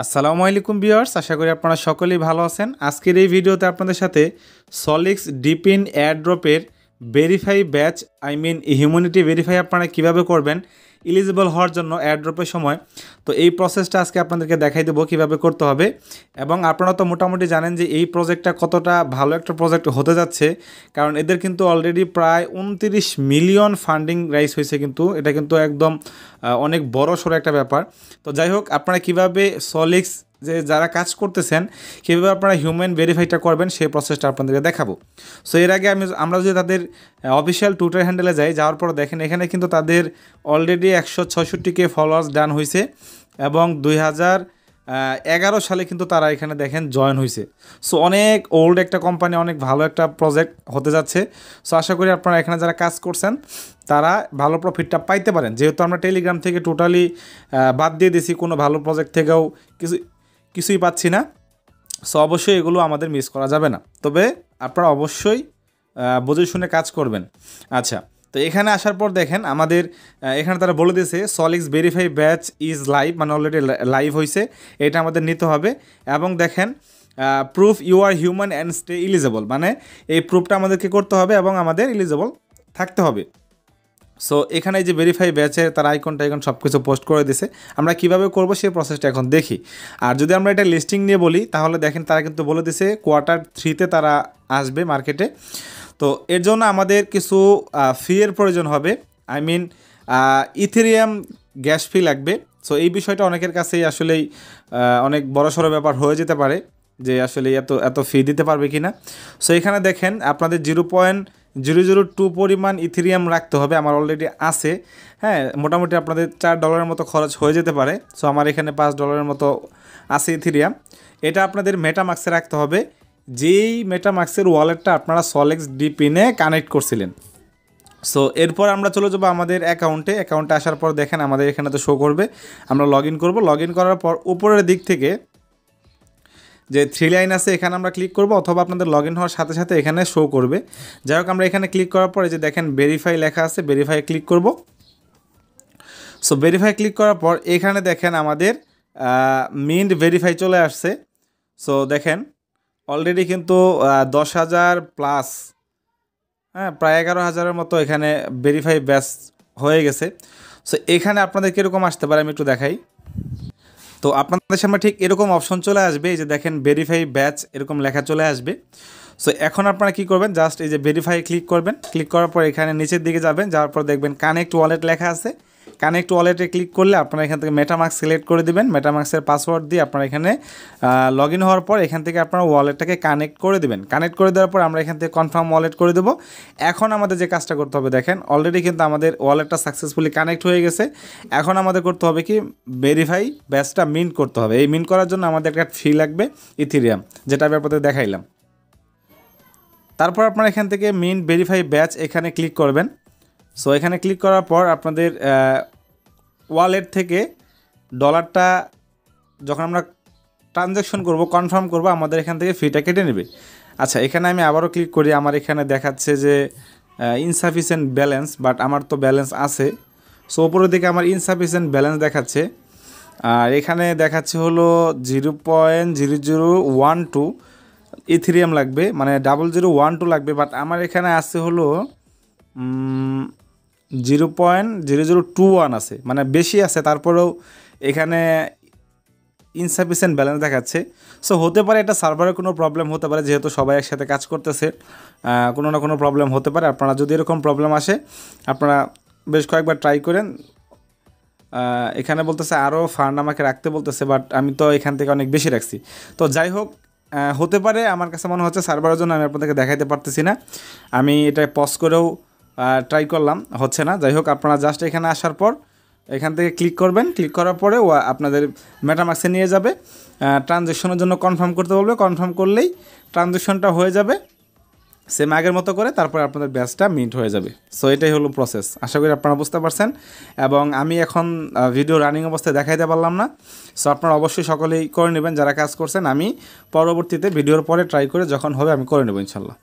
আসসালামু আলাইকুম ভিউয়ার্স, আশা করি আপনারা সকলেই ভালো আছেন। আজকের এই ভিডিওতে আপনাদের সাথে সলিক্স ডিপিন এয়ারড্রপের ভেরিফাই ব্যাচ হিউম্যানিটি ভেরিফাই আপনারা কিভাবে করবেন এলিজিবল হওয়ার জন্য এয়ারড্রপের সময়। তো এই প্রসেসটা আজকে আপনাদেরকে দেখাই দেবো কীভাবে করতে হবে। এবং আপনারা তো মোটামুটি জানেন যে এই প্রজেক্টটা কতটা ভালো একটা প্রজেক্ট হতে যাচ্ছে, কারণ এদের কিন্তু অলরেডি প্রায় 29 মিলিয়ন ফান্ডিং রাইজ হয়েছে। কিন্তু এটা কিন্তু একদম অনেক বড় সড়ো একটা ব্যাপার। তো যাই হোক, আপনারা কিভাবে সলিক্স যে যারা কাজ করতেছেন কীভাবে আপনারা হিউম্যান ভেরিফাইটা করবেন সেই প্রসেসটা আপনাদেরকে দেখাবো। সো এর আগে আমরা যদি তাদের অফিসিয়াল টুইটার হ্যান্ডেলে যাই, যাওয়ার পর দেখেন এখানে কিন্তু তাদের অলরেডি 166K ফলোয়ার্স ডান হয়েছে এবং 2011 সালে কিন্তু তারা এখানে দেখেন জয়েন হয়েছে। সো অনেক ওল্ড একটা কোম্পানি, অনেক ভালো একটা প্রজেক্ট হতে যাচ্ছে। সো আশা করি আপনারা এখানে যারা কাজ করছেন তারা ভালো প্রফিটটা পাইতে পারেন, যেহেতু আমরা টেলিগ্রাম থেকে টোটালি বাদ দিয়ে দিছি, কোনো ভালো প্রজেক্ট থেকেও কিছুই পাচ্ছি না। সো অবশ্যই এগুলো আমাদের মিস করা যাবে না, তবে আপনারা অবশ্যই বুঝে শুনে কাজ করবেন। আচ্ছা, তো এখানে আসার পর দেখেন আমাদের এখানে তারা বলে দিয়েছে Solix verify batch is live, মানে অলরেডি লাইভ হয়েছে, এটা আমাদের নিতে হবে। এবং দেখেন proof you are human and stay eligible, মানে এই প্রুফটা আমাদেরকে করতে হবে এবং আমাদের এলিজেবল থাকতে হবে। সো এখানে এই যে ভেরিফাই ব্যাচের তার আইকন সব কিছু পোস্ট করে দিছে। আমরা কিভাবে করব সেই প্রসেসটা এখন দেখি। আর যদি আমরা এটা লিস্টিং নিয়ে বলি তাহলে দেখেন তারা কিন্তু বলে দিছে Q3 তারা আসবে মার্কেটে। তো এর জন্য আমাদের কিছু ফিয়ের প্রয়োজন হবে, ইথেরিয়াম গ্যাস ফি লাগবে। সো এই বিষয়টা অনেকের কাছেই আসলেই অনেক বড়সড় ব্যাপার হয়ে যেতে পারে যে আসলে এত ফি দিতে পারবে কি না। সো এখানে দেখেন আপনাদের 0.002 পরিমাণ ইথেরিয়াম রাখতে হবে। আমার অলরেডি আছে, হ্যাঁ, মোটামুটি আপনাদের $4 মতো খরচ হয়ে যেতে পারে। সো আমার এখানে $5 মতো আছে ইথেরিয়াম। এটা আপনাদের মেটামাক্সে রাখতে হবে, যেই মেটামাক্সের ওয়ালেটটা আপনারা সলিক্স ডিপিনে কানেক্ট করছিলেন। সো এরপর আমরা চলে যাবো আমাদের অ্যাকাউন্টে আসার পর দেখেন আমাদের এখানে তো শো করবে, আমরা লগ ইন করবো। লগ ইন করার পর উপরের দিক থেকে যে 3 লাইন আছে এখানে আমরা ক্লিক করব, অথবা আপনাদের লগ ইন হওয়ার সাথে সাথে এখানে শো করবে। যাই হোক, আমরা এখানে ক্লিক করার পরে যে দেখেন ভেরিফাই লেখা আছে, ভেরিফাই ক্লিক করব। সো ভেরিফাই ক্লিক করার পর এখানে দেখেন আমাদের মিন্ট ভেরিফাই চলে আসছে। সো দেখেন অলরেডি কিন্তু 10,000 প্লাস, হ্যাঁ, প্রায় 11,000-এর মতো এখানে ভেরিফাই ব্যাচ হয়ে গেছে। সো এখানে আপনাদের কীরকম আসতে পারে আমি একটু দেখাই। তো আপনাদের সামনে ঠিক এরকম অপশন চলে আসবে, এই যে দেখেন ভেরিফাই ব্যাচ এরকম লেখা চলে আসবে। সো এখন আপনারা কি করবেন, জাস্ট এই যে ভেরিফাই ক্লিক করবেন। ক্লিক করার পর এখানে নিচের দিকে যাবেন, যাওয়ার পর দেখবেন কানেক্ট ওয়ালেট লেখা আছে। কানেক্ট ওয়ালেটে ক্লিক করলে আপনারা এখান থেকে মেটামাক্স সিলেক্ট করে দিবেন। মেটামাক্সের পাসওয়ার্ড দিয়ে আপনারা এখানে লগ ইন হওয়ার পর এখান থেকে আপনারা ওয়ালেটটাকে কানেক্ট করে দিবেন। কানেক্ট করে দেওয়ার পর আমরা এখান থেকে কনফার্ম ওয়ালেট করে দেবো। এখন আমাদের যে কাজটা করতে হবে দেখেন অলরেডি কিন্তু আমাদের ওয়ালেটটা সাকসেসফুলি কানেক্ট হয়ে গেছে। এখন আমাদের করতে হবে কি, ভেরিফাই ব্যাচটা মিন্ট করতে হবে। এই মিন্ট করার জন্য আমাদের একটা ফি লাগবে ইথেরিয়াম, যেটা আমি আপনাদের দেখাইলাম। তারপর আপনারা এখান থেকে মিন্ট ভেরিফাই ব্যাচ এখানে ক্লিক করবেন। সো এখানে ক্লিক করার পর আপনাদের ওয়ালেট থেকে ডলারটা যখন আমরা ট্রানজ্যাকশন করব, কনফার্ম করব, আমাদের এখান থেকে ফিটা কেটে নেবে। আচ্ছা, এখানে আমি আবারও ক্লিক করি। আমার এখানে দেখাচ্ছে যে ইনসাফিসিয়েন্ট ব্যালেন্স, বাট আমার তো ব্যালেন্স আছে। সো উপরের দিকে আমার ইনসাফিসিয়েন্ট ব্যালেন্স দেখাচ্ছে, আর এখানে দেখাচ্ছে হলো 0.0012 ইথেরিয়াম লাগবে, মানে 0012 লাগবে। বাট আমার এখানে আছে হলো 0.0021 আছে, মানে বেশি আছে, তারপরেও এখানে ইনসাফিসিয়েন্ট ব্যালেন্স দেখাচ্ছে। সো হতে পারে এটা সার্ভারের কোনো প্রবলেম হতে পারে, যেহেতু সবাই একসাথে কাজ করতেছে, কোনো না কোনো প্রবলেম হতে পারে। আপনারা যদি এরকম প্রবলেম আসে আপনারা বেশ কয়েকবার ট্রাই করেন। এখানে বলতেছে আরও ফান্ড আমাকে রাখতে বলতেছে, বাট আমি তো এখান থেকে অনেক বেশি রাখছি। তো যাই হোক, হতে পারে, আমার কাছে মনে হচ্ছে সার্ভারের জন্য আমি আপনাদেরকে দেখাইতে পারতেছি না। আমি এটা পজ করেও ট্রাই করলাম, হচ্ছে না। যাই হোক, আপনারা জাস্ট এখানে আসার পর এখান থেকে ক্লিক করবেন। ক্লিক করার পরে আপনাদের মেটামাক্সে নিয়ে যাবে, ট্রানজ্যাকশনের জন্য কনফার্ম করতে বলবে। কনফার্ম করলেই ট্রানজ্যাকশনটা হয়ে যাবে সেম আগের মতো করে, তারপরে আপনাদের ব্যাচটা মিন্ট হয়ে যাবে। সো এটাই হলো প্রসেস, আশা করি আপনারা বুঝতে পারছেন। এবং আমি এখন ভিডিও রানিং অবস্থায় দেখাইতে পারলাম না। সো আপনারা অবশ্যই সকলেই করে নেবেন যারা কাজ করছেন। আমি পরবর্তীতে ভিডিওর পরে ট্রাই করে যখন হবে আমি করে নেব ইনশাল্লাহ।